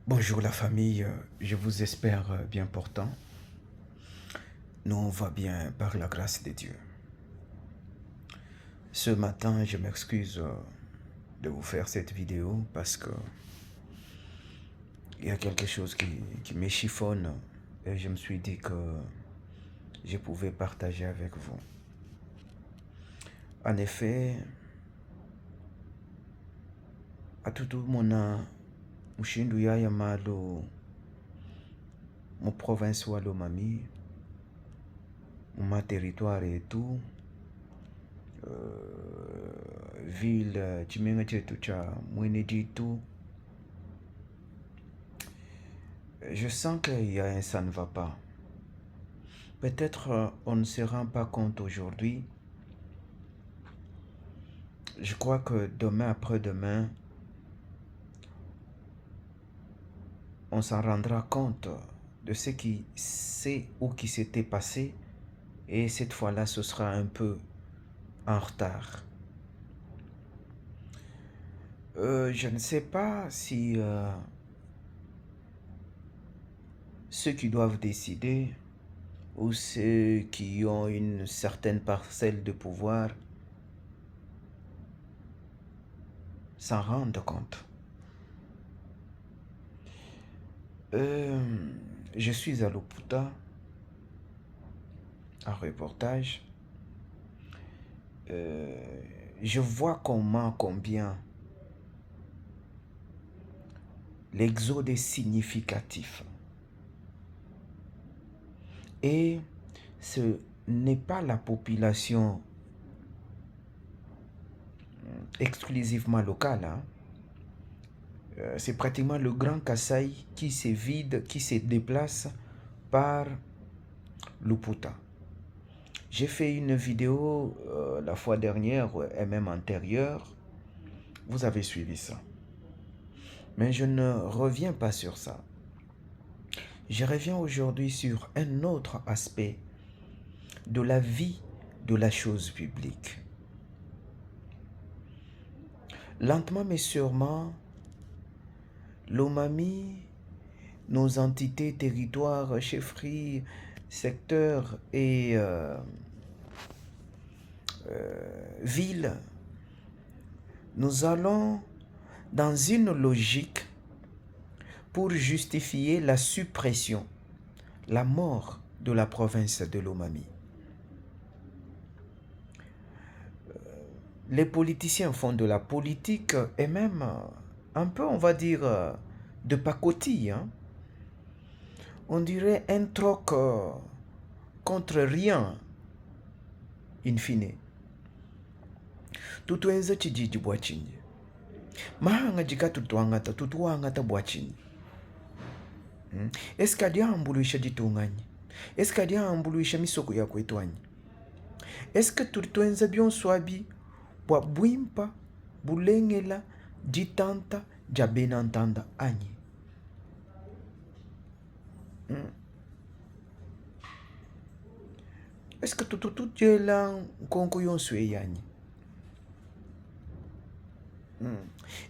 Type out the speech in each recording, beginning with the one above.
Bonjour la famille, je vous espère bien portant. Nous on va bien par la grâce de Dieu. Ce matin, je m'excuse de vous faire cette vidéo parce que il y a quelque chose qui me chiffonne et je me suis dit que je pouvais partager avec vous. En effet, à tout mon mushindu ya malo mon province wa Lomami, mon territoire et tout, ville chimenga chetu cha Mweneditu. Je sens qu'il y a un ça ne va pas. Peut-être on ne se rend pas compte aujourd'hui. Je crois que demain après-demain, on s'en rendra compte de ce qui s'est ou qui s'était passé. Et cette fois-là, ce sera un peu en retard. Je ne sais pas si ceux qui doivent décider ou ceux qui ont une certaine parcelle de pouvoir s'en rendent compte. Je suis à Loputa, en reportage. Je vois combien l'exode est significatif. Et ce n'est pas la population exclusivement locale. Hein. C'est pratiquement le Grand Kasaï qui se vide, qui se déplace par Luputa. J'ai fait une vidéo la fois dernière et même antérieure. Vous avez suivi ça. Mais je ne reviens pas sur ça. Je reviens aujourd'hui sur un autre aspect de la vie de la chose publique. Lentement mais sûrement, Lomami, nos entités, territoires, chefferies, secteurs et villes, nous allons dans une logique pour justifier la suppression, la mort de la province de Lomami. Les politiciens font de la politique et même un peu, on va dire, de pacotille. Hein? On dirait un troc contre rien, in fine. Tutuenza chijiji bwachinyi. Mahanga jika tutuangata bwachinyi. Eska diambuluisha jitunganyi. Eska diambuluisha misoko ya kwetwanyi. Eska tutuenza byonswabi bwa bwimpa, bulengela, jitanta, jabenantanda anyi. Est-ce que tout jela konko yonswe yanyi?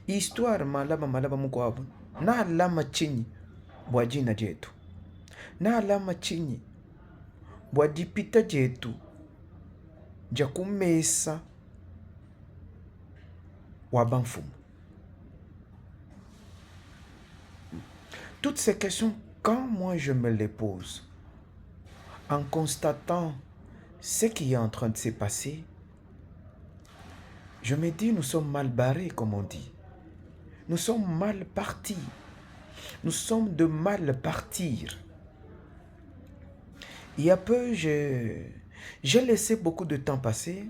Histoire malaba mukwabu. Na alama chini bwa jina jetu. Na alama chini bwa dipita jetu. Jakumesa wabanfumu. Toutes ces questions, quand moi je me les pose, en constatant ce qui est en train de se passer, je me dis, nous sommes mal barrés, comme on dit. Nous sommes mal partis. Nous sommes de mal partir. Il y a peu, j'ai laissé beaucoup de temps passer.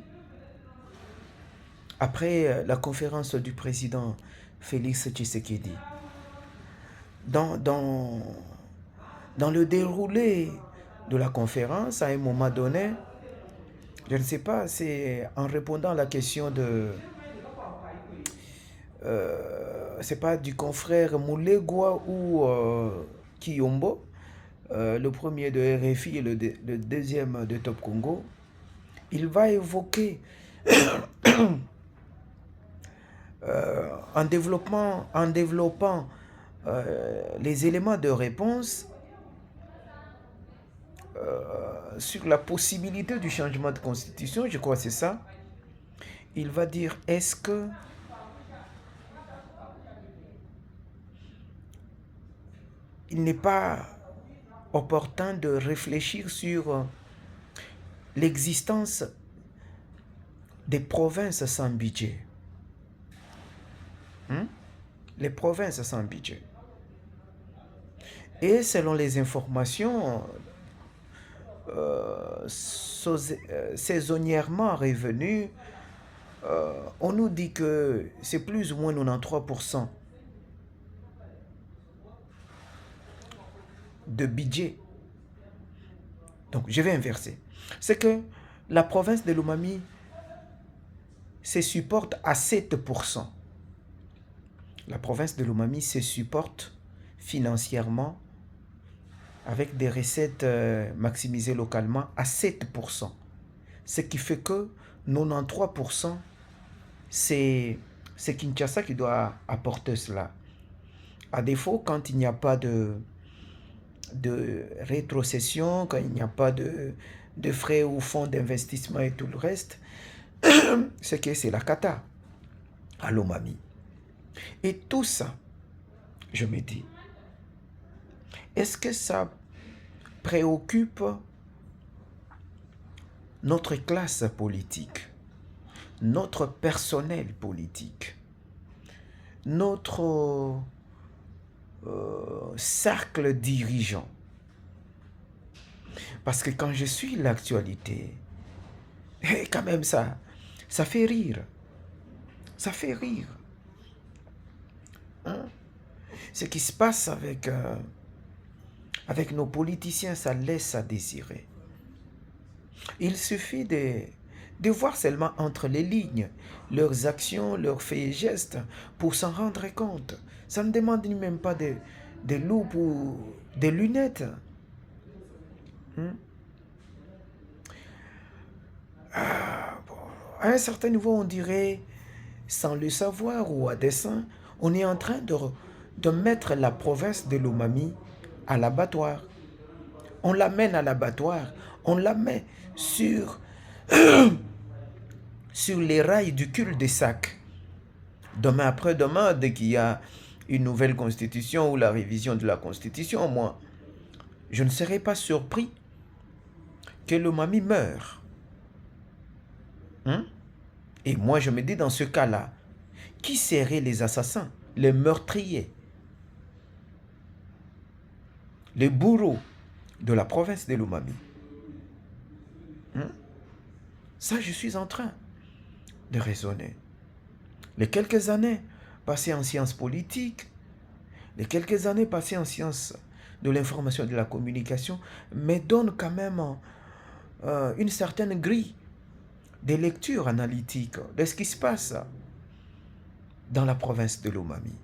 Après la conférence du président Félix Tshisekedi, dans le déroulé de la conférence, à un moment donné, je ne sais pas, c'est en répondant à la question de... c'est pas du confrère Moulegua ou Kiyombo, le premier de RFI et le deuxième de Top Congo, il va évoquer en développant les éléments de réponse sur la possibilité du changement de constitution, je crois que c'est ça. Il va dire, est-ce que il n'est pas opportun de réfléchir sur l'existence des provinces sans budget. Les provinces sans budget. Et selon les informations saisonnièrement revenues, on nous dit que c'est plus ou moins 93% de budget. Donc, je vais inverser. C'est que la province de Lomami se supporte à 7%. La province de Lomami se supporte financièrement avec des recettes maximisées localement à 7%. Ce qui fait que 93%, c'est Kinshasa qui doit apporter cela. À défaut, quand il n'y a pas de rétrocession, quand il n'y a pas de frais ou fonds d'investissement et tout le reste, c'est que c'est la cata à Lomami. Et tout ça, je me dis, est-ce que ça préoccupe notre classe politique, notre personnel politique, notre cercle dirigeant? Parce que quand je suis l'actualité, quand même ça fait rire. Ça fait rire. Hein? Ce qui se passe avec nos politiciens, ça laisse à désirer. Il suffit de voir seulement entre les lignes leurs actions, leurs faits et gestes pour s'en rendre compte. Ça ne demande même pas de loupes ou des lunettes. À un certain niveau, on dirait, sans le savoir ou à dessein, on est en train de mettre la province de Lomami à l'abattoir. On l'amène à l'abattoir, on la met sur les rails du cul-de-sac. Demain après-demain, dès qu'il y a une nouvelle constitution ou la révision de la constitution, moi, je ne serais pas surpris que Lomami meure. Et moi, je me dis, dans ce cas-là, qui seraient les assassins, les meurtriers, les bourreaux de la province de Lomami? Ça, je suis en train de raisonner. Les quelques années passées en sciences politiques, les quelques années passées en sciences de l'information et de la communication me donnent quand même une certaine grille de lecture analytique de ce qui se passe dans la province de Lomami.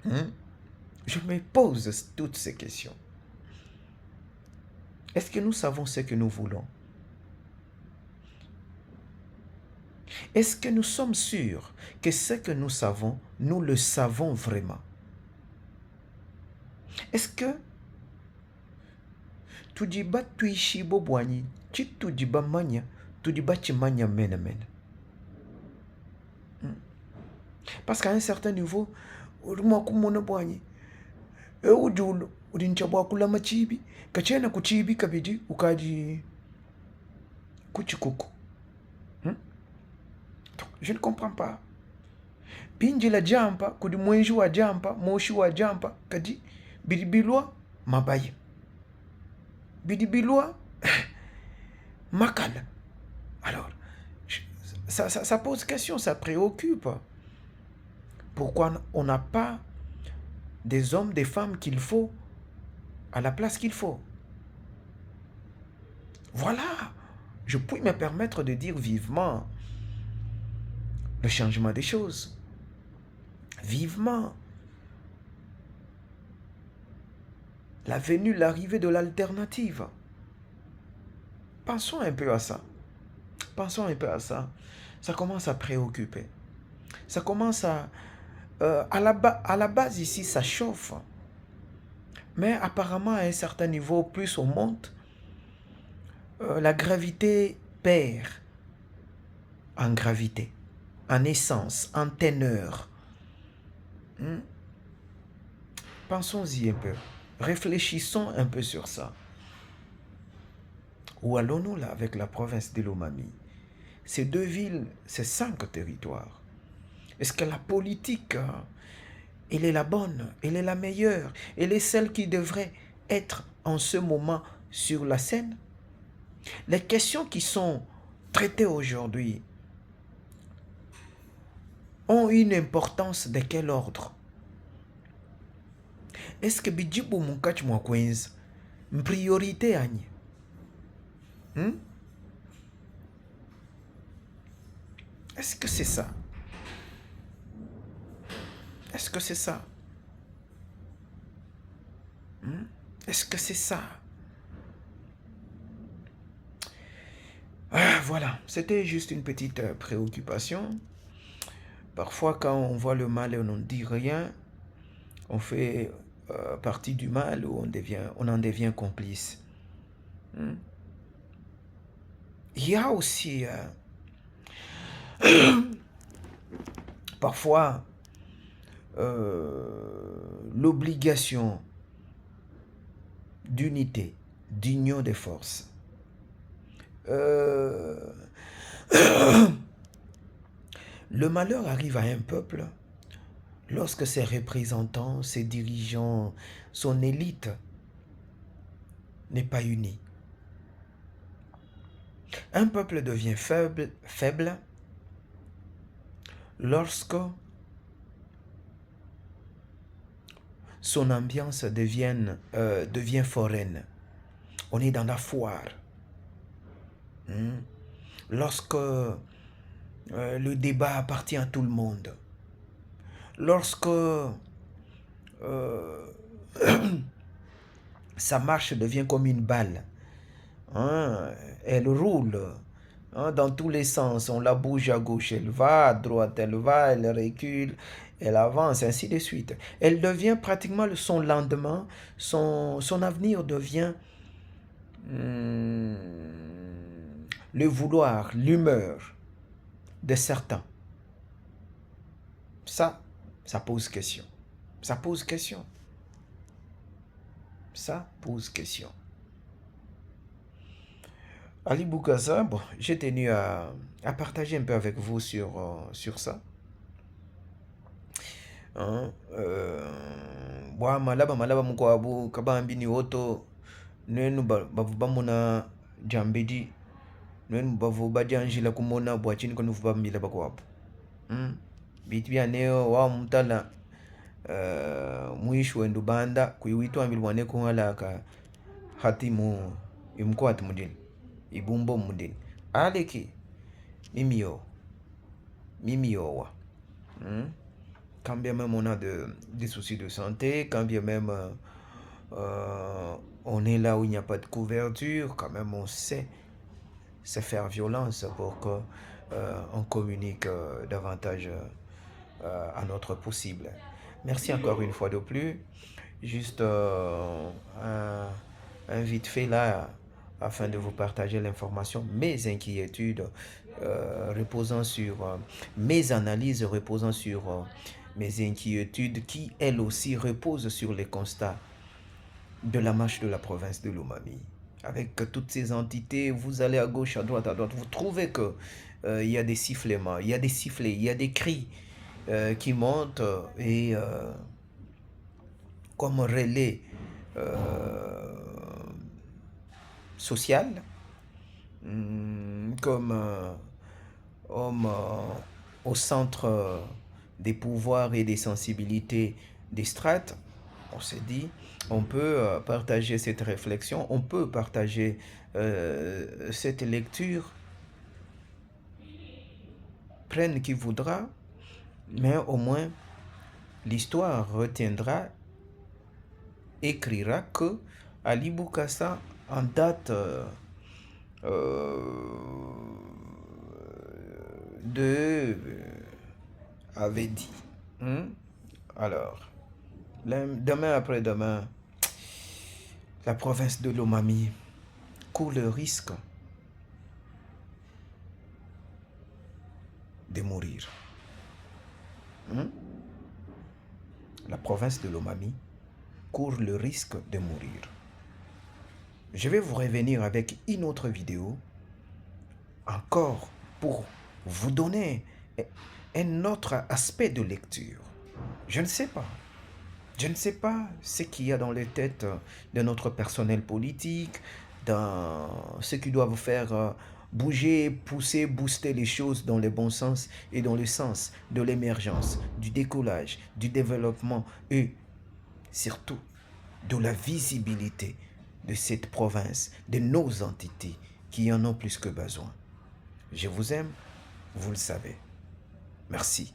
Je me pose toutes ces questions. Est-ce que nous savons ce que nous voulons? Est-ce que nous sommes sûrs que ce que nous savons, nous le savons vraiment? Est-ce que tudiba tuishi bobwani, tudiba manya, tudiba chimanya mena mena? Parce qu'à un certain niveau, uruma kumona bwani, ujulu udinchabwa kula machibi, kachena kuchibi kabidi ukaji kuchikuku. Je ne comprends pas. Pinji la jampa, kudi mwenji wa jampa, moshi wa jampa, kadi bidibilwa mabaya. Bidibilwa makala. Alors, ça pose question, ça préoccupe. Pourquoi on n'a pas des hommes, des femmes qu'il faut à la place qu'il faut? Voilà. Je puis me permettre de dire vivement le changement des choses. Vivement la venue, l'arrivée de l'alternative. Pensons un peu à ça. Pensons un peu à ça. Ça commence à préoccuper. Ça commence à À la base, ici, ça chauffe. Mais apparemment, à un certain niveau, plus on monte, la gravité perd en gravité, en essence, en teneur. Hmm? Pensons-y un peu. Réfléchissons un peu sur ça. Où allons-nous là avec la province de Lomami? Ces 2 villes, c'est 5 territoires. Est-ce que la politique, elle est la bonne, elle est la meilleure, elle est celle qui devrait être en ce moment sur la scène? Les questions qui sont traitées aujourd'hui ont une importance de quel ordre? Est-ce que Bijibu Munkach Mwakwenz, priorité Agne? Est-ce que c'est ça? Est-ce que c'est ça? Est-ce que c'est ça? Voilà, c'était juste une petite préoccupation. Parfois, quand on voit le mal et on ne dit rien, on fait partie du mal ou on en devient complice. Il y a aussi parfois l'obligation d'unité, d'union des forces. Le malheur arrive à un peuple lorsque ses représentants, ses dirigeants, son élite n'est pas unie. Un peuple devient faible lorsque son ambiance devient foraine. On est dans la foire. Lorsque le débat appartient à tout le monde. Lorsque sa marche devient comme une balle. Elle roule dans tous les sens. On la bouge à gauche, elle va à droite, elle va, elle recule, elle avance, ainsi de suite. Elle devient pratiquement son lendemain, son avenir devient le vouloir, l'humeur de certains. Ça pose question. Ça pose question. Ça pose question. Ali Boukassa, bon, j'ai tenu à partager un peu avec vous sur ça. Malaba mukwabu kabambi woto nenu bavubamuna jambedi nenu bavuba janjila kumona bwachini kono vubambila bakwabu. Bitu bya neo wa mutala mwisho wendu banda kuiwitu ambili wane kuhalaka hatimu imkwati mudini ibumbo mudini aleki mimi yowa. Quand bien même on a des soucis de santé, quand bien même on est là où il n'y a pas de couverture, quand même on sait se faire violence pour qu'on communique davantage à notre possible. Merci encore une fois de plus. Juste un vite fait là, afin de vous partager l'information, mes inquiétudes reposant sur mes analyses, reposant sur mes inquiétudes qui, elles aussi, reposent sur les constats de la marche de la province de Lomami. Avec toutes ces entités, vous allez à gauche, à droite, vous trouvez que il y a des sifflements, il y a des sifflets, il y a des cris qui montent et comme relais social, comme homme au centre des pouvoirs et des sensibilités des strates, on s'est dit, on peut partager cette réflexion, on peut partager cette lecture, prenne qui voudra, mais au moins l'histoire retiendra, écrira que Ali Boukassa en date avait dit Alors, demain après-demain, la province de Lomami court le risque de mourir. La province de Lomami court le risque de mourir. Je vais vous revenir avec une autre vidéo, encore pour vous donner un autre aspect de lecture. Je ne sais pas. Je ne sais pas ce qu'il y a dans les têtes de notre personnel politique, dans ce qui doit vous faire bouger, pousser, booster les choses dans le bon sens et dans le sens de l'émergence, du décollage, du développement et surtout de la visibilité de cette province, de nos entités qui en ont plus que besoin. Je vous aime, vous le savez. Merci.